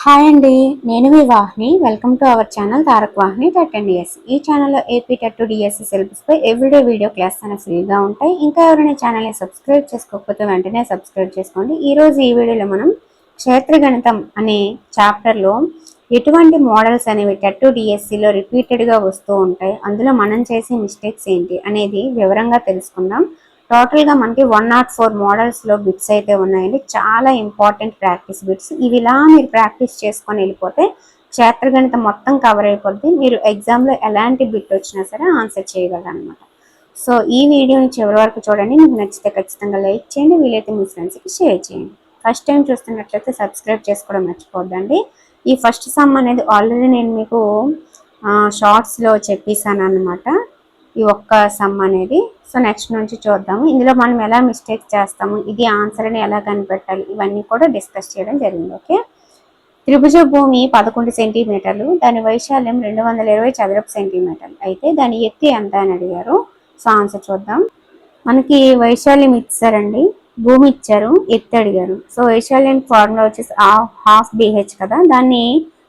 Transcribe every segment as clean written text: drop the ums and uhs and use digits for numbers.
Hi అండి, నేను మీ Vahini. Welcome to our channel Tarak Vahini TET and DS. ఈ ఛానల్లో ఏపీ టెట్ టు డిఎస్సి సిలబస్పై ఎవ్రీడే వీడియో క్లాస్ అనేవి ఫ్రీగా ఉంటాయి. ఇంకా ఎవరైనా ఛానల్ని సబ్స్క్రైబ్ చేసుకోకపోతే వెంటనే సబ్స్క్రైబ్ చేసుకోండి. ఈరోజు ఈ వీడియోలో మనం క్షేత్రగణితం అనే చాప్టర్లో ఎటువంటి మోడల్స్ అనేవి టెట్ టు డిఎస్సిలో రిపీటెడ్గా వస్తూ ఉంటాయి, అందులో మనం చేసే మిస్టేక్స్ ఏంటి అనేది వివరంగా తెలుసుకుందాం. టోటల్గా మనకి 104 మోడల్స్లో బిట్స్ అయితే ఉన్నాయండి. చాలా ఇంపార్టెంట్ ప్రాక్టీస్ బిట్స్. ఇవి ఇలా మీరు ప్రాక్టీస్ చేసుకొని వెళ్ళిపోతే క్షేత్రగణితం మొత్తం కవర్ అయిపోద్ది. మీరు ఎగ్జామ్లో ఎలాంటి బిట్ వచ్చినా సరే ఆన్సర్ చేయగలరు అనమాట. సో ఈ వీడియోని చివరి వరకు చూడండి. మీకు నచ్చితే ఖచ్చితంగా లైక్ చేయండి, వీలైతే మీ ఫ్రెండ్స్కి షేర్ చేయండి. ఫస్ట్ టైం చూస్తున్నట్లయితే సబ్స్క్రైబ్ చేసుకోవడం మర్చిపోద్దండి. ఈ ఫస్ట్ సమ్ అనేది ఆల్రెడీ నేను మీకు షార్ట్స్లో చెప్పేసాను అనమాట, ఈ ఒక్క సమ్ అనేది. సో నెక్స్ట్ నుంచి చూద్దాము. ఇందులో మనం ఎలా మిస్టేక్ చేస్తాము, ఇది ఆన్సర్ అని ఎలా కనిపెట్టాలి, ఇవన్నీ కూడా డిస్కస్ చేయడం జరిగింది. ఓకే. త్రిభుజ భూమి 11 సెంటీమీటర్లు, దాని వైశాల్యం 220 చదరపు సెంటీమీటర్లు అయితే దాని ఎత్తు ఎంత అని అడిగారు. సో ఆన్సర్ చూద్దాం. మనకి వైశాల్యం ఇచ్చారండి, భూమి ఇచ్చారు, ఎత్తు అడిగారు. సో వైశాల్యం ఫార్ములా వచ్చేసి హాఫ్ BH కదా, దాన్ని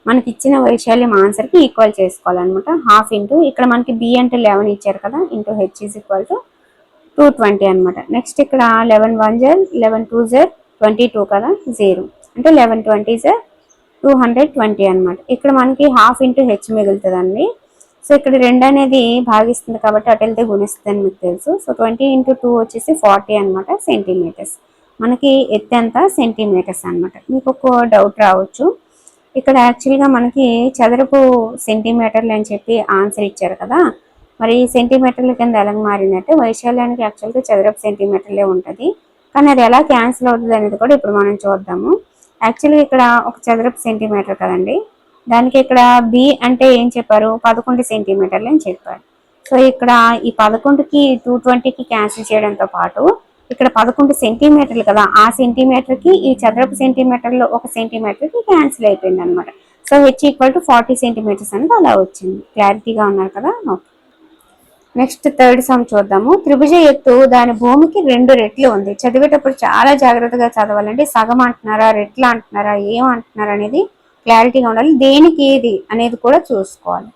మనకి ఇచ్చిన వైశాల్యం ఆన్సర్కి ఈక్వల్ చేసుకోవాలన్నమాట. హాఫ్ ఇంటూ ఇక్కడ మనకి B అంటే 11 ఇచ్చారు కదా, into H is equal to 220 అనమాట. నెక్స్ట్ ఇక్కడ 11 1 జర్ 11 2 జర్ 22 కదా, 0 అంటే 11 20 జర్ 220 అనమాట. ఇక్కడ మనకి హాఫ్ ఇంటూ హెచ్ మిగులుతుందండి. సో ఇక్కడ 2 అనేది భాగిస్తుంది కాబట్టి అటు వెళ్తే గుణిస్తుంది అని మీకు తెలుసు. సో 20 ఇంటూ 2 వచ్చేసి 40 అనమాట సెంటీమీటర్స్. మనకి ఎత్తు ఎంత సెంటీమీటర్స్ అనమాట. మీకు ఒక డౌట్ రావచ్చు, ఇక్కడ యాక్చువల్గా మనకి చదరపు సెంటీమీటర్లు అని చెప్పి ఆన్సర్ ఇచ్చారు కదా, మరి సెంటీమీటర్ల కింద ఎలా మారిందంటే వైశాల్యానికి యాక్చువల్గా చదరపు సెంటీమీటర్లే ఉంటుంది, కానీ అది ఎలా క్యాన్సిల్ అవుతుంది అనేది కూడా ఇప్పుడు మనం చూద్దాము. యాక్చువల్గా ఇక్కడ ఒక చదరపు సెంటీమీటర్ కదండి, దానికి ఇక్కడ B అంటే ఏం చెప్పారు, 11 సెంటీమీటర్లు అని చెప్పారు. సో ఇక్కడ ఈ 11కి 220కి క్యాన్సిల్ చేయడంతో పాటు ఇక్కడ 11 సెంటీమీటర్లు కదా, ఆ సెంటీమీటర్కి ఈ చదరపు సెంటీమీటర్లో ఒక సెంటీమీటర్కి క్యాన్సిల్ అయిపోయింది అనమాట. So H equal to 40 centimetres అనేది అలా వచ్చింది. క్లారిటీగా ఉన్నారు కదా. ఓకే. నెక్స్ట్ థర్డ్ సమ్ చూద్దాము. త్రిభుజ ఎత్తు దాని భూమికి 2 రెట్లు ఉంది. చదివేటప్పుడు చాలా జాగ్రత్తగా చదవాలండి. సగం అంటున్నారా, రెట్లు అంటున్నారా, ఏమంటున్నారా అనేది క్లారిటీగా ఉండాలి. దేనికి ఏది అనేది కూడా చూసుకోవాలి.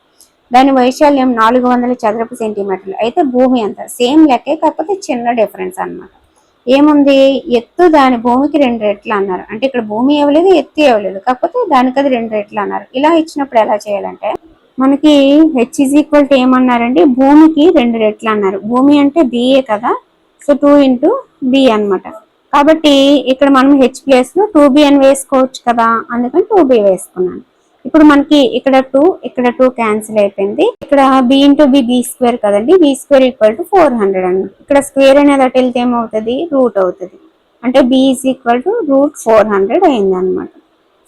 దాని వైశాల్యం 400 చదరపు సెంటీమీటర్లు అయితే భూమి ఎంత, సేమ్ లెక్కే కాకపోతే చిన్న డిఫరెన్స్ అనమాట. ఏముంది, ఎత్తు దాని భూమికి 2 రెట్లు అన్నారు, అంటే ఇక్కడ భూమి ఇవ్వలేదు, ఎత్తు ఇవ్వలేదు, కాకపోతే దానికి అది 2 రెట్లు అన్నారు. ఇలా ఇచ్చినప్పుడు ఎలా చేయాలంటే మనకి H ఈజ్ ఈక్వల్ టు ఏమన్నారండి, భూమికి 2 రెట్లు అన్నారు. భూమి అంటే BA కదా, సో 2 ఇంటూ B అనమాట. కాబట్టి ఇక్కడ మనం H ప్లేస్లో 2B అని వేసుకోవచ్చు కదా, అందుకని 2B వేసుకున్నాను. ఇప్పుడు మనకి ఇక్కడ 2 ఇక్కడ 2 క్యాన్సిల్ అయిపోయింది. ఇక్కడ B ఇంటూ B స్క్వేర్ కదండి, B స్క్వేర్ ఈక్వల్ టు 400 అన్నమాట. ఇక్కడ స్క్వేర్ అనేది అటు వెళ్తే ఏమవుతుంది, రూట్ అవుతుంది, అంటే B is equal to root 400 అయింది అనమాట.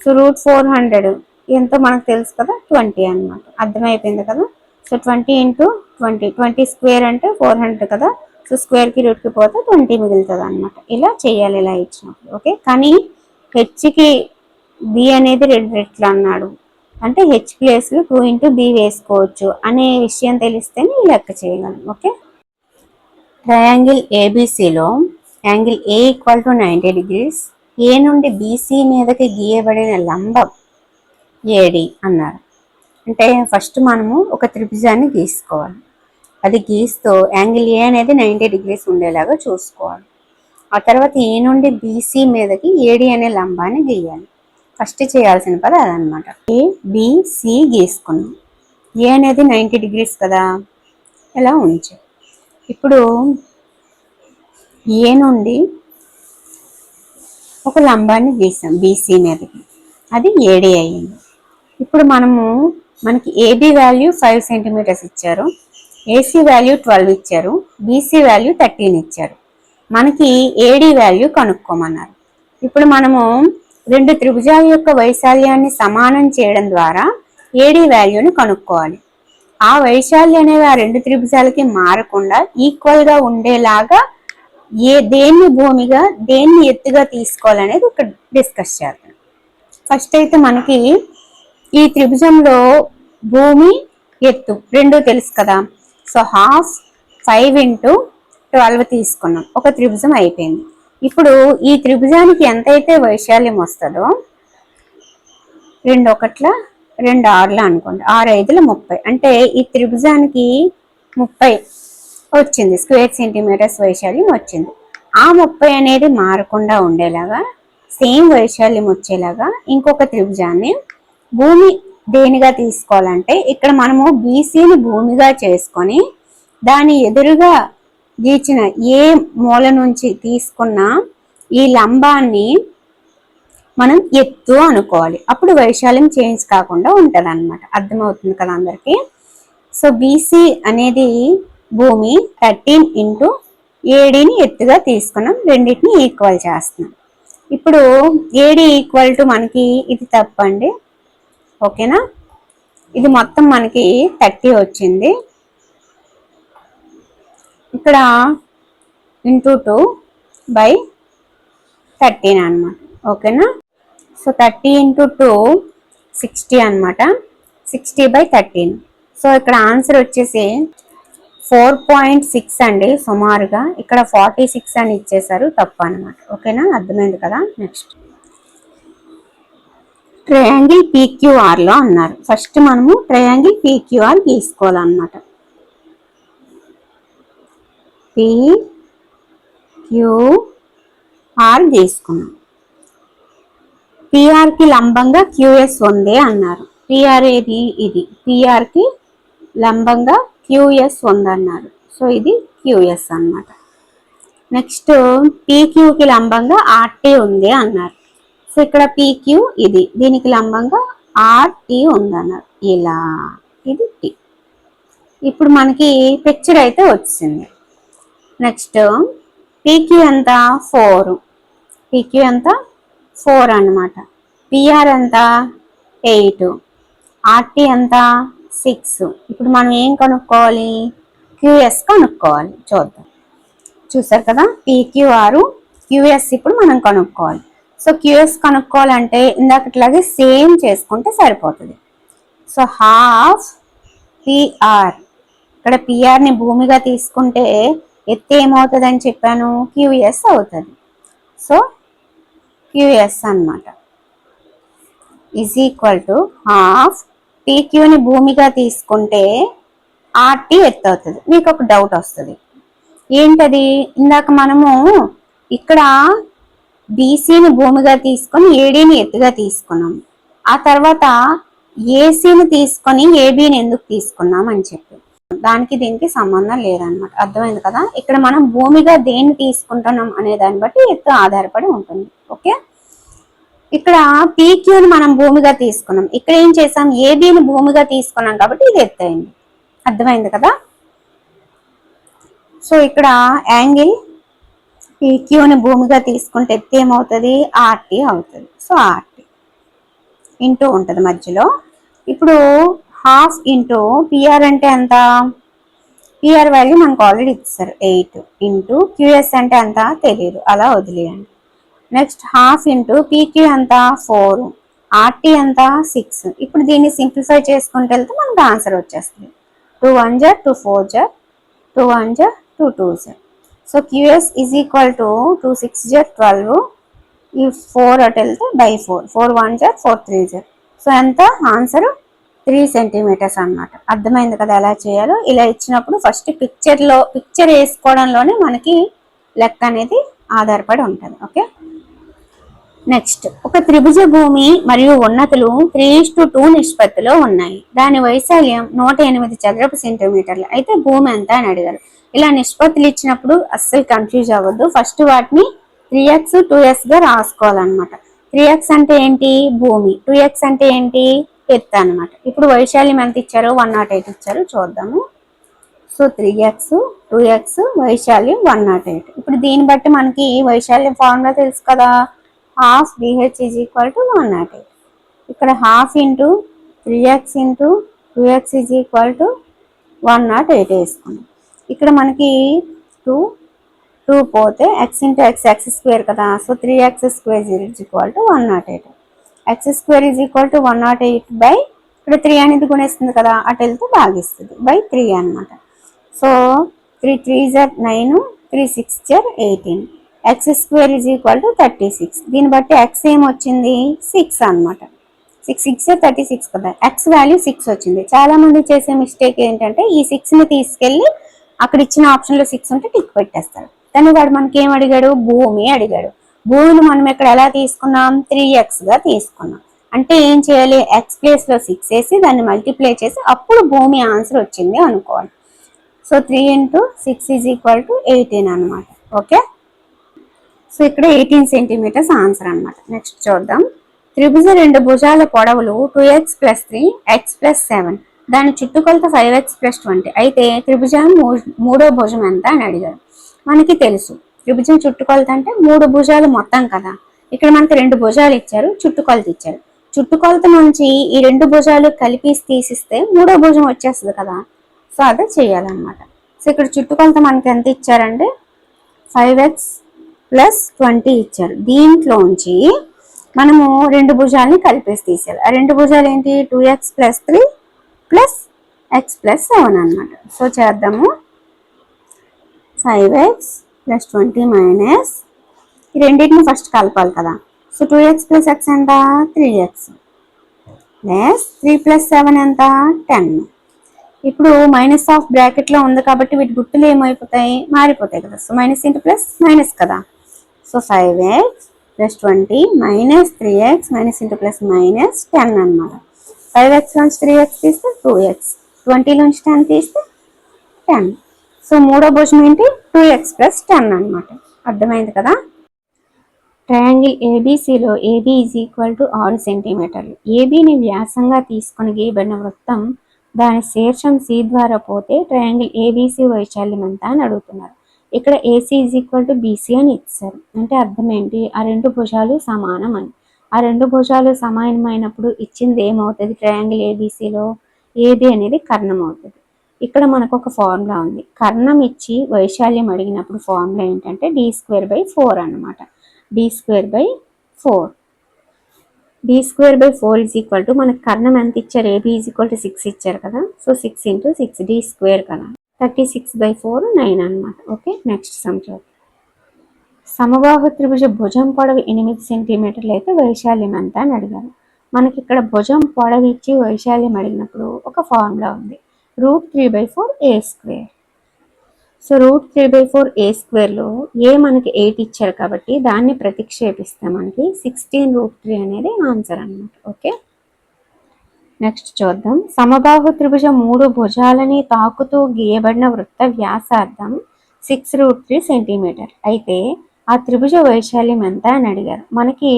సో రూట్ 400 ఎంతో మనకు తెలుసు కదా, 20 అనమాట. అర్థమైపోయింది కదా. సో 20 ఇంటూ 20 స్క్వేర్ అంటే 400 కదా, సో స్క్వేర్కి రూట్కి పోతే 20 మిగులుతుంది అనమాట. ఇలా చేయాలి ఇలా ఇచ్చినప్పుడు. ఓకే. కానీ హెచ్కి B అనేది 2 రెట్లు అన్నాడు, అంటే H ప్లేస్లో 2 ఇంటూ B వేసుకోవచ్చు అనే విషయం తెలిస్తేనే లెక్క చేయగలం. ఓకే. ట్రయాంగిల్ ఏబిసిలో angle A equal to 90 degrees, A నుండి BC మీదకి గీయబడిన లంబం AD అన్నారు. అంటే ఫస్ట్ మనము ఒక త్రిభుజాన్ని గీసుకోవాలి. అది గీస్తూ యాంగిల్ A అనేది 90 డిగ్రీస్ ఉండేలాగా చూసుకోవాలి. ఆ తర్వాత ఏ నుండి BC మీదకి AD అనే లంబాన్ని గీయాలి. ఫస్ట్ చేయాల్సిన పని అదనమాట. ABC గీసుకున్నాం. ఏ అనేది 90 డిగ్రీస్ కదా, ఇలా ఉంచు. ఇప్పుడు ఏ నుండి ఒక లంబాన్ని గీసాం BC మీదకి, అది AD అయ్యింది. ఇప్పుడు మనకి AB వాల్యూ 5 సెంటీమీటర్స్ ఇచ్చారు, AC వాల్యూ 12 ఇచ్చారు, BC వాల్యూ 13 ఇచ్చారు. మనకి AD వాల్యూ కనుక్కోమన్నారు. ఇప్పుడు మనము 2 త్రిభుజాల యొక్క వైశాల్యాన్ని సమానం చేయడం ద్వారా AD వాల్యూని కనుక్కోవాలి. ఆ వైశాల్యం అనేవి ఆ 2 త్రిభుజాలకి మారకుండా ఈక్వల్గా ఉండేలాగా దేన్ని భూమిగా దేన్ని ఎత్తుగా తీసుకోవాలనేది ఇక్కడ డిస్కస్ చేద్దాం. ఫస్ట్ అయితే మనకి ఈ త్రిభుజంలో భూమి ఎత్తు 2 తెలుసు కదా, సో హాఫ్ 5 ఇంటూ 12 తీసుకున్నాం, ఒక త్రిభుజం అయిపోయింది. ఇప్పుడు ఈ త్రిభుజానికి ఎంతైతే వైశాల్యం వస్తుందో 2 ఒకట్ల 2 ఆరుల అనుకోండి, 6 5ల 30, అంటే ఈ త్రిభుజానికి 30 వచ్చింది స్క్వేర్ సెంటీమీటర్స్ వైశాల్యం వచ్చింది. ఆ 30 అనేది మారకుండా ఉండేలాగా, సేమ్ వైశాల్యం వచ్చేలాగా ఇంకొక త్రిభుజాన్ని భూమి దేనిగా తీసుకోవాలంటే, ఇక్కడ మనము బీసీని భూమిగా చేసుకొని దాని ఎదురుగా గీచిన ఏ మూల నుంచి తీసుకున్న ఈ లంబాన్ని మనం ఎత్తు అనుకోవాలి. అప్పుడు వైశాల్యం చేంజ్ కాకుండా ఉంటుంది అన్నమాట. అర్థమవుతుంది కదా అందరికి? సో బీసీ అనేది భూమి 13 ఇంటూ ఏడీని ఎత్తుగా తీసుకున్నాం, రెండింటిని ఈక్వల్ చేస్తున్నాం. ఇప్పుడు ఏడీ ఈక్వల్ టు మనకి ఇది తప్పండి, ఓకేనా? ఇది మొత్తం మనకి 30 వచ్చింది, ఇక్కడ ఇంటూ 2/13 అనమాట, ఓకేనా? సో 30 ఇంటూ 2 60 అనమాట, 60/13. సో ఇక్కడ ఆన్సర్ వచ్చేసి 4.6 అండి సుమారుగా. ఇక్కడ 46 అని ఇచ్చేసారు, తప్పు అనమాట, ఓకేనా? అర్థమైంది కదా? నెక్స్ట్ ట్రయాంగిల్ PQR లో అన్నారు. ఫస్ట్ మనము ట్రయాంగిల్ PQR తీసుకోవాలన్నమాట. PQR తీసుకున్నాం. PR కి లంబంగా QS ఉంది అన్నారు. PR ఏది? ఇది. PR కి లంబంగా QS ఉందన్నారు. సో ఇది QS అన్నమాట. నెక్స్ట్ PQ కి లంబంగా RT ఉంది అన్నారు. సో ఇక్కడ PQ ఇది, దీనికి లంబంగా RT ఉందన్నారు. ఇలా ఇది T. ఇప్పుడు మనకి పిక్చర్ అయితే వచ్చింది. నెక్స్ట్ PQ ఎంత? 4. PQ ఎంత? 4 అన్నమాట. PR ఎంత? 8. RT ఎంత? 6. ఇప్పుడు మనం ఏం కనుక్కోవాలి? QS కనుక్కోవాలి. చూద్దాం. చూసారు కదా, PQR QS ఇప్పుడు మనం కనుక్కోవాలి. సో QS కనుక్కోవాలంటే ఇందాకట్లాగే సేమ్ చేసుకుంటే సరిపోతుంది. సో హాఫ్ PR, ఇక్కడ PRని భూమిగా తీసుకుంటే ఎత్తు ఏమవుతుంది అని చెప్పాను? QS అవుతుంది. సో QS అన్నమాట ఈజ్ ఈక్వల్ టు హాఫ్ PQని భూమిగా తీసుకుంటే RT ఎత్తు అవుతుంది. మీకు ఒక డౌట్ వస్తుంది, ఏంటది? ఇందాక మనము ఇక్కడ BCని భూమిగా తీసుకొని ADని ఎత్తుగా తీసుకున్నాం, ఆ తర్వాత ACని తీసుకొని ABని ఎందుకు తీసుకున్నాం అని చెప్పి, దానికి దీనికి సంబంధం లేదనమాట. అర్థమైంది కదా? ఇక్కడ మనం భూమిగా దేన్ని తీసుకుంటున్నాం అనే దాన్ని బట్టి ఎత్తు ఆధారపడి ఉంటుంది. ఓకే, ఇక్కడ PQని మనం భూమిగా తీసుకున్నాం, ఇక్కడ ఏం చేసాం? ABని భూమిగా తీసుకున్నాం కాబట్టి ఇది ఎత్తు అయింది. అర్థమైంది కదా? సో ఇక్కడ యాంగిల్ PQని భూమిగా తీసుకుంటే ఎత్తు ఏమవుతుంది? RT అవుతుంది. సో RT ఇంటూ ఉంటుంది మధ్యలో. ఇప్పుడు హాఫ్ ఇంటూ PR అంటే ఎంత? PR వాల్యూ మనకు ఆల్రెడీ ఇచ్చారు 8 ఇంటూ QS అంటే ఎంత తెలియదు, అలా వదిలేయండి. నెక్స్ట్ హాఫ్ ఇంటూ PQ ఎంత? 4. RT ఎంత? 6. ఇప్పుడు దీన్ని సింప్లిఫై చేసుకుంటూ వెళ్తే మనకు ఆన్సర్ వచ్చేస్తుంది. 2 1 జ 2 4 జ 2 1 జ 2 2 జ. So QS is equal to 2 6 జ 12, ఈ 4 అటు వెళ్తే బై 4, 4 1 జ 4 3 జ. సో ఎంత? ఆన్సర్ 3 సెంటీమీటర్స్ అన్నమాట. అర్థమైంది కదా ఎలా చేయాలో? ఇలా ఇచ్చినప్పుడు ఫస్ట్ పిక్చర్ వేసుకోవడంలోనే మనకి లెక్క అనేది ఆధారపడి ఉంటుంది. ఓకే, నెక్స్ట్ ఒక త్రిభుజ భూమి మరియు ఉన్నతులు 3:2 నిష్పత్తిలో ఉన్నాయి. దాని వైశాల్యం 108 చదరపు సెంటీమీటర్లు. అయితే భూమి ఎంత అని అడిగారు. ఇలా నిష్పత్తులు ఇచ్చినప్పుడు అస్సలు కన్ఫ్యూజ్ అవ్వద్దు. ఫస్ట్ వాటిని 3x 2s గా రాసుకోవాలన్నమాట. 3x అంటే ఏంటి? భూమి. 2x అంటే ఏంటి? ఎత్తు అన్నమాట. ఇప్పుడు వైశాల్యం ఎంత ఇచ్చారు? 108 ఇచ్చారు, చూద్దాము. సో 3x 2x వైశాల్యం 108. ఇప్పుడు దీన్ని బట్టి మనకి వైశాల్యం ఫార్ములా తెలుసు కదా, half BH is equal to 108. ఇక్కడ half into 3x into 2x is equal to 108 వేసుకున్నాం. ఇక్కడ మనకి 2 పోతే x ఇంటూ x స్క్వేర్ కదా, so 3x square is equal to 108. x square is equal to 108 by, ఇక్కడ 3 అనేది గుణిస్తుంది కదా, అటు వెళ్తే భాగిస్తుంది, బై 3 అనమాట. సో 3 3 జ 9, 3 6 జ 18. x square is equal to 36. దీన్ని బట్టి x ఏమొచ్చింది? 6 అనమాట. 6 6 36 కదా, ఎక్స్ వాల్యూ 6 వచ్చింది. చాలా మంది చేసే మిస్టేక్ ఏంటంటే ఈ 6ని తీసుకెళ్ళి అక్కడ ఇచ్చిన ఆప్షన్లో 6 ఉంటే టిక్ పెట్టేస్తారు. కానీ వాడు మనకి ఏం అడిగాడు, భూమి అడిగాడు. భూమిని మనం ఇక్కడ ఎలా తీసుకున్నాం, 3xగా తీసుకున్నాం. అంటే ఏం చేయాలి, ఎక్స్ ప్లేస్లో 6 వేసి దాన్ని మల్టిప్లై చేసి అప్పుడు భూమి ఆన్సర్ వచ్చింది అనుకోవాలి. సో 3 × 6 = 18 అనమాట. ఓకే, సో ఇక్కడ 18 సెంటీమీటర్స్ ఆన్సర్ అనమాట. నెక్స్ట్ చూద్దాం. త్రిభుజ రెండు భుజాల పొడవులు 2x + 3 x + 7, దాని చుట్టుకొలత 5x + 20. అయితే త్రిభుజం మూడో భుజం ఎంత అని అడిగారు. మనకి తెలుసు త్రిభుజం చుట్టుకొలత అంటే 3 భుజాలు మొత్తం కదా. ఇక్కడ మనకి 2 భుజాలు ఇచ్చారు, చుట్టుకొలత ఇచ్చారు. చుట్టుకొలత నుంచి ఈ 2 భుజాలు కలిపి తీసిస్తే మూడో భుజం వచ్చేస్తుంది కదా. సో అదే చేయాలన్నమాట. సో ఇక్కడ చుట్టుకొలత మనకి ఎంత ఇచ్చారంటే 5x + 20 ఇచ్చారు. దీంట్లోంచి మనము 2 భుజాలని కలిపేసి తీసేయాలి. ఆ 2 భుజాలు ఏంటి, 2x + 3 + x + 7 అనమాట. సో చేద్దాము. 5x + 20 - ఈ రెండింటిని ఫస్ట్ కలపాలి కదా. సో 2x + x ఎంత, 3x + 3 + 7 ఎంత, 10. ఇప్పుడు మైనస్ ఆఫ్ బ్రాకెట్లో ఉంది కాబట్టి వీటి గుర్తులు ఏమైపోతాయి, మారిపోతాయి కదా. So minus into plus minus కదా. So 5x + 20 - 3x minus into plus -10 అనమాట. 5x నుంచి 3x తీస్తే 2x, 20 నుంచి 10 తీస్తే 10. సో మూడో భుజం ఏంటి, 2x + 10 అనమాట. అర్థమైంది కదా. ట్రయాంగిల్ ఏబీసీలో ఏబీ = 6 సెంటీమీటర్లు. ఏబీని వ్యాసంగా తీసుకొని గీయబడిన వృత్తం దాని శీర్షం సి ద్వారా పోతే ట్రయాంగిల్ ఏబీసీ వైశాల్యం ఎంత అని అడుగుతున్నారు. ఇక్కడ ఏసీ = బీసీ అని ఇచ్చారు. అంటే అర్థం ఏంటి, ఆ 2 భుజాలు సమానం అని. ఆ 2 భుజాలు సమానమైనప్పుడు ఇచ్చింది ఏమవుతుంది, ట్రయాంగిల్ ఏబీసీలో ఏబీ అనేది కర్ణం అవుతుంది. ఇక్కడ మనకు ఒక ఫార్ములా ఉంది. కర్ణం ఇచ్చి వైశాల్యం అడిగినప్పుడు ఫార్ములా ఏంటంటే d²/4 అన్నమాట. d²/4 d²/4 మనకు కర్ణం ఎంత ఇచ్చారు, ఏబీ = 6 ఇచ్చారు కదా. సో 6 × 6 d² కదా, 36/4 9 అనమాట. ఓకే, నెక్స్ట్ సమ్ చూద్దాం. సమబాహు త్రిభుజ భుజం పొడవు 8 సెంటీమీటర్లు అయితే వైశాల్యం ఎంత అని అడిగారు. మనకి ఇక్కడ భుజం పొడవు ఇచ్చి వైశాల్యం అడిగినప్పుడు ఒక ఫార్ములా ఉంది, √3/4a². సో √3/4a² ఏ మనకి 8 ఇచ్చారు కాబట్టి దాన్ని ప్రతిక్షేపిస్తే మనకి 16√3 అనేది ఆన్సర్ అనమాట. ఓకే, నెక్స్ట్ చూద్దాం. సమబాహు త్రిభుజ 3 భుజాలని తాకుతూ గీయబడిన వృత్త వ్యాసార్థం 6√3 సెంటీమీటర్. అయితే ఆ త్రిభుజ వైశాల్యం ఎంత అని అడిగారు. మనకి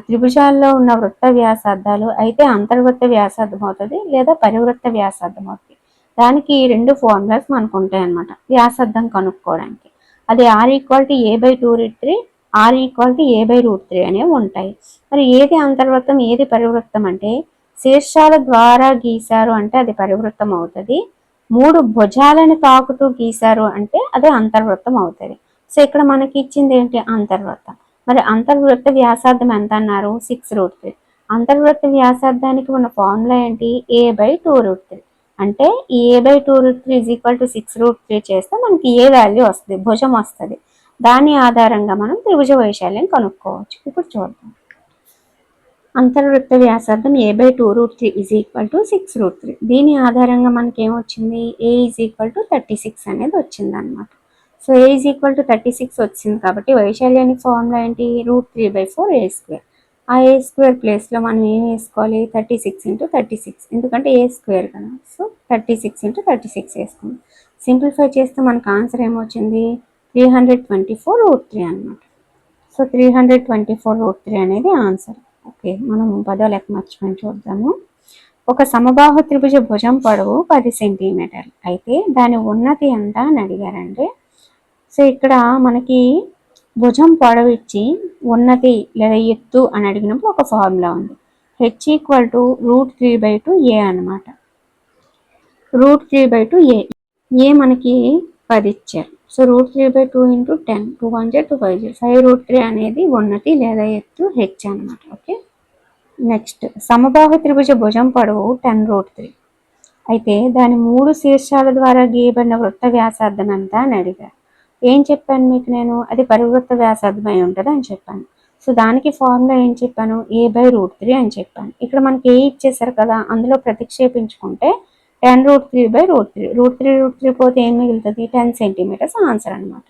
త్రిభుజాల్లో ఉన్న వృత్త వ్యాసార్థాలు అయితే అంతర్వృత్త వ్యాసార్థం అవుతుంది లేదా పరివృత్త వ్యాసార్థం అవుతుంది. దానికి 2 ఫార్ములాస్ మనకు ఉంటాయి అన్నమాట వ్యాసార్థం కనుక్కోవడానికి. అది r = a/2√3, r = a/√3 అనేవి ఉంటాయి. మరి ఏది అంతర్వృత్తం ఏది పరివృత్తం అంటే, శీర్షాల ద్వారా గీశారు అంటే అది పరివృత్తం అవుతుంది. 3 భుజాలను తాకుతూ గీశారు అంటే అది అంతర్వృత్తం అవుతుంది. సో ఇక్కడ మనకి ఇచ్చింది ఏంటి, అంతర్వృత్తం. మరి అంతర్వృత్త వ్యాసార్థం ఎంత అన్నారు, 6√3. అంతర్వృత్త వ్యాసార్థానికి ఉన్న ఫార్ములా ఏంటి, a/2√3. అంటే ఈ a/2√3 = 6√3 చేస్తే మనకి ఏ వాల్యూ వస్తుంది, భుజం వస్తుంది. దాని ఆధారంగా మనం త్రిభుజ వైశాల్యం కనుక్కోవచ్చు. ఇప్పుడు చూద్దాం. అంతర్వృత్త వ్యాసార్థం a/2√3 = 6√3. దీని ఆధారంగా మనకి ఏమొచ్చింది, a = 36 అనేది వచ్చింది అనమాట. సో a = 36 వచ్చింది కాబట్టి వైశాల్యానికి ఫార్ములా ఏంటి, √3/4a². ఆ a² ప్లేస్లో మనం ఏం వేసుకోవాలి, 36 × 36, ఎందుకంటే a² కదా. సో 36 × 36 వేసుకుందాం. సింప్లిఫై చేస్తే మనకు ఆన్సర్ ఏమొచ్చింది, 324√3 అనమాట. సో 324√3 అనేది ఆన్సర్. ఓకే, మనం 10వ లెక్క మర్చిపోయి చూద్దాము. ఒక సమబాహు త్రిభుజ భుజం పొడవు 10 సెంటీమీటర్లు అయితే దాని ఉన్నతి ఎంత అని అడిగారంటే, సో ఇక్కడ మనకి భుజం పొడవు ఇచ్చి ఉన్నతి లేదా ఎత్తు అని అడిగినప్పుడు ఒక ఫార్ములా ఉంది, h = √3/2a అనమాట. √3/2a, ఏ మనకి 10 ఇచ్చారు. సో √3/2 × 10, 2 1 2 5 5√3 అనేది ఉన్నతి లేదా ఎత్తు h అనమాట. ఓకే, నెక్స్ట్ సమబాహు త్రిభుజ భుజం పొడవు 10√3 అయితే దాని 3 శీర్షాల ద్వారా గీయబడిన వృత్త వ్యాసార్థం ఎంత అని అడిగారు. ఏం చెప్పాను మీకు నేను, అది పరివృత్త వ్యాసార్థం అయి ఉంటుంది అని చెప్పాను. సో సో దానికి ఫార్ములా ఏం చెప్పాను, a/√3 అని చెప్పాను. ఇక్కడ మనకి ఏ ఇచ్చేసారు కదా, అందులో ప్రతిక్షేపించుకుంటే 10√3/√3. √3 పోతే ఏం మిగులుతుంది, 10 సెంటీమీటర్స్ ఆన్సర్ అనమాట.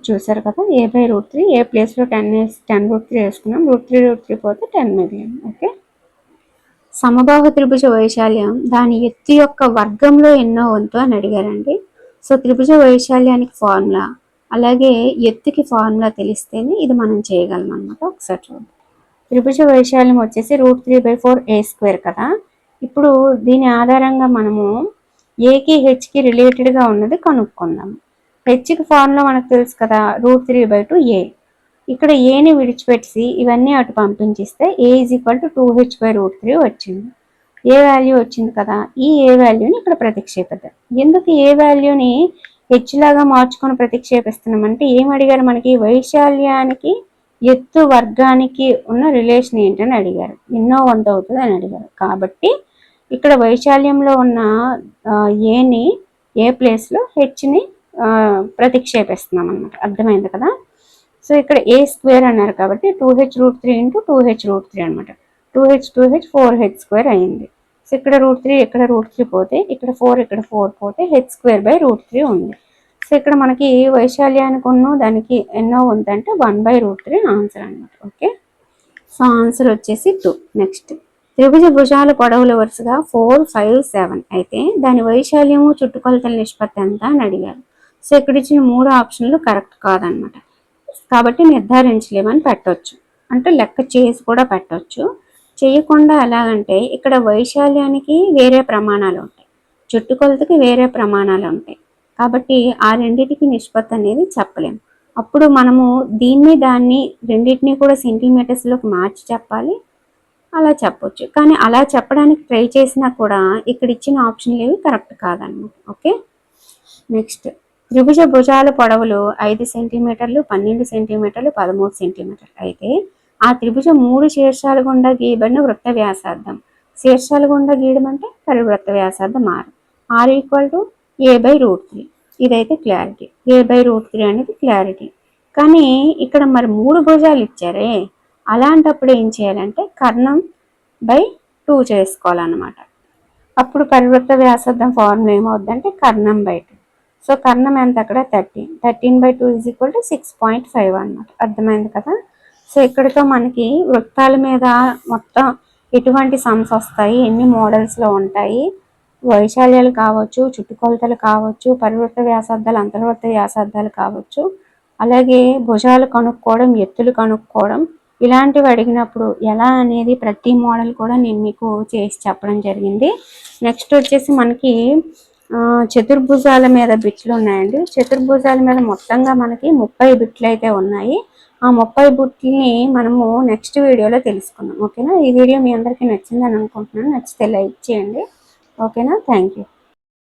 చూసారు కదా, a/√3, ఏ ప్లేస్లో 10√3 వేసుకున్నాం, √3 పోతే 10 మిగిలింది. ఓకే. సమబాహు త్రిభుజ వైశాల్యం దాని ఎత్తు యొక్క వర్గంలో ఎన్నో వంతు అని అడిగారండి. సో త్రిభుజ వైశాల్యానికి ఫార్ములా అలాగే ఎత్తుకి ఫార్ములా తెలిస్తేనే ఇది మనం చేయగలం అనమాట. ఒకసారి చూద్దాం. త్రిభుజ వైశాల్యం వచ్చేసి √3/4a² కదా. ఇప్పుడు దీని ఆధారంగా మనము ఏకి హెచ్కి రిలేటెడ్గా ఉన్నది కనుక్కుందాం. హెచ్కి ఫార్ములా మనకు తెలుసు కదా, √3/2a. ఇక్కడ ఏని విడిచిపెట్టి ఇవన్నీ అటు పంపించిస్తే a = 2h/√3 వచ్చింది. ఏ వాల్యూ వచ్చింది కదా, ఈ ఏ వాల్యూని ఇక్కడ ప్రతిక్షేపిద్దాం. ఎందుకు ఏ వాల్యూని హెచ్ లాగా మార్చుకొని ప్రతిక్షేపిస్తున్నామంటే ఏం అడిగారు మనకి, వైశాల్యానికి ఎత్తు వర్గానికి ఉన్న రిలేషన్ ఏంటని అడిగారు, ఎన్నో వంతు అవుతుంది అని అడిగారు. కాబట్టి ఇక్కడ వైశాల్యంలో ఉన్న ఏని ఏ ప్లేస్లో హెచ్ని ప్రతిక్షేపిస్తున్నాం అనమాట. అర్థమైంది కదా. సో ఇక్కడ a² అన్నారు కాబట్టి 2h√3 × 2h√3 అనమాట. 2h 4h² అయింది. సో ఇక్కడ √3 ఇక్కడ √3 పోతే ఇక్కడ 4 ఇక్కడ 4 పోతే h²/√3 ఉంది. సో ఇక్కడ మనకి వైశాల్యానికి ఉన్న దానికి ఎన్నో ఉందంటే 1/√3 ఆన్సర్ అనమాట. ఓకే. సో ఆన్సర్ వచ్చేసి 2. నెక్స్ట్, త్రిభుజ భుజాల పొడవుల వరుసగా 4, 5, 7 అయితే దాని వైశాల్యము చుట్టుకొలతల నిష్పత్తి ఎంత అని అడిగారు. సో ఇక్కడ ఇచ్చిన 3 ఆప్షన్లు కరెక్ట్ కాదనమాట. కాబట్టి నిర్ధారించలేమని పెట్టవచ్చు, అంటే లెక్క చేసి కూడా పెట్టవచ్చు. చేయకుండా ఎలాగంటే ఇక్కడ వైశాల్యానికి వేరే ప్రమాణాలు ఉంటాయి, చుట్టుకొలతకి వేరే ప్రమాణాలు ఉంటాయి. కాబట్టి ఆ రెండింటికి నిష్పత్తి అనేది చెప్పలేము. అప్పుడు మనము దాన్ని రెండింటినీ కూడా సెంటీమీటర్స్లోకి మార్చి చెప్పాలి, అలా చెప్పొచ్చు. కానీ అలా చెప్పడానికి ట్రై చేసినా కూడా ఇక్కడ ఇచ్చిన ఆప్షన్లు ఏవి కరెక్ట్ కాదన్నమాట. ఓకే. నెక్స్ట్, త్రిభుజ భుజాల పొడవులు 5 సెంటీమీటర్లు, 12 సెంటీమీటర్లు, 13 సెంటీమీటర్లు అయితే ఆ త్రిభుజ 3 శీర్షాల గుండా గీయబడిన వృత్త వ్యాసార్థం, శీర్షాల గుండా గీయడం అంటే పరివృత్త వ్యాసార్థం r = a/√3. ఇదైతే క్లారిటీ, a/√3 అనేది క్లారిటీ. కానీ ఇక్కడ మరి 3 భుజాలు ఇచ్చారే, అలాంటప్పుడు ఏం చేయాలంటే కర్ణం/2 చేసుకోవాలన్నమాట. అప్పుడు పరివృత్త వ్యాసార్థం ఫార్ములా ఏమవుద్దంటే కర్ణం/2. సో కర్ణం ఎంత అక్కడ 13/2 = 6.5 అనమాట. అర్థమైంది కదా. సో ఇక్కడితో మనకి వృత్తాల మీద మొత్తం ఎటువంటి సమ్స్ వస్తాయి, ఎన్ని మోడల్స్లో ఉంటాయి, వైశాల్యాలు కావచ్చు, చుట్టుకొలతలు కావచ్చు, పరివృత్త వ్యాసార్థాలు, అంతర్వృత్త వ్యాసార్థాలు కావచ్చు, అలాగే భుజాలు కనుక్కోవడం, ఎత్తులు కనుక్కోవడం, ఇలాంటివి అడిగినప్పుడు ఎలా అనేది ప్రతి మోడల్ కూడా నేను మీకు చేసి చెప్పడం జరిగింది. నెక్స్ట్ వచ్చేసి మనకి చతుర్భుజాల మీద బిట్లు ఉన్నాయండి. చతుర్భుజాల మీద మొత్తంగా మనకి 30 బిట్లు అయితే ఉన్నాయి. ఆ 30 బిట్లని మనము నెక్స్ట్ వీడియోలో తెలుసుకుందాం. ఓకేనా. ఈ వీడియో మీ అందరికీ నచ్చిందని అనుకుంటున్నాను. నచ్చితే లైక్ చేయండి. ఓకేనా. Thank you.